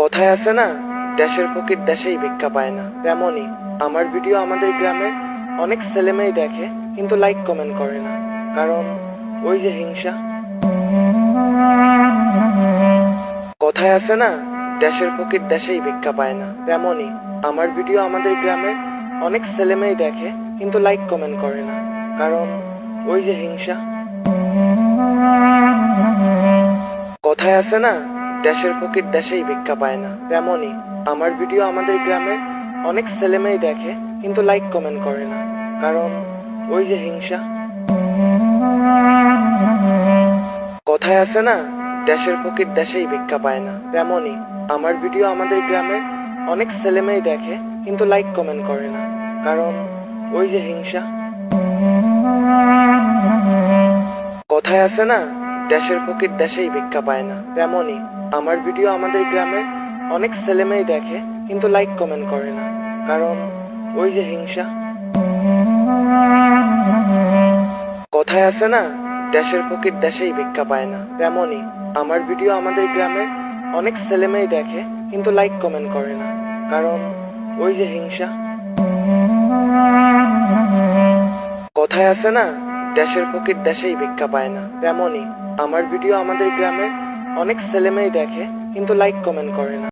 কথায় আছে না, দেশের ফকির দেশেই ভিক্ষা পায় না, তেমনই আমার ভিডিও আমাদের গ্রামের অনেক ছেলেমেয়ে দেখে কিন্তু লাইক কমেন্ট করে না, কারণ ওই যে হিংসা। কথায় আছে না, দেশের ফকির দেশেই ভিক্ষা পায় না, তেমনই আমার ভিডিও আমাদের গ্রামের অনেক ছেলেমেয়ে দেখে কিন্তু লাইক কমেন্ট করে না, কারণ ওই যে হিংসা। কথায় আছে না, দেশের ফকির দেশেই ভিক্ষা পায় না, তেমনই আমার ভিডিও আমাদের গ্রামের অনেক ছেলেমেয়ে দেখে কিন্তু লাইক কমেন্ট করে না, কারণ ওই যে হিংসা। কথায় আছে না, দেশের ফকির দেশেই ভিক্ষা পায় না, তেমনই আমার ভিডিও আমাদের গ্রামের অনেক ছেলেমেয়ে দেখে কিন্তু লাইক কমেন্ট করে না, কারণ ওই যে হিংসা। কথায় আছে না, দেশের ফকির দেশেই ভিক্ষা পায় না, তেমনই আমার ভিডিও আমাদের গ্রামের অনেক ছেলেমেয়ে দেখে কিন্তু লাইক কমেন্ট করে না, কারণ ওই যে হিংসা। কথায় আছে না, দেশের ফকির দেশেই ভিক্ষা পায় না, তেমনই আমার ভিডিও আমাদের গ্রামের অনেক ছেলেমেয়ে দেখে কিন্তু লাইক কমেন্ট করে না, কারণ ওই যে হিংসা। কথায় আছে না, দেশের ফকির দেশেই ভিক্ষা পায় না, তেমনই আমার ভিডিও আমাদের গ্রামের অনেক ছেলেমেয়ে দেখে কিন্তু লাইক কমেন্ট করে না।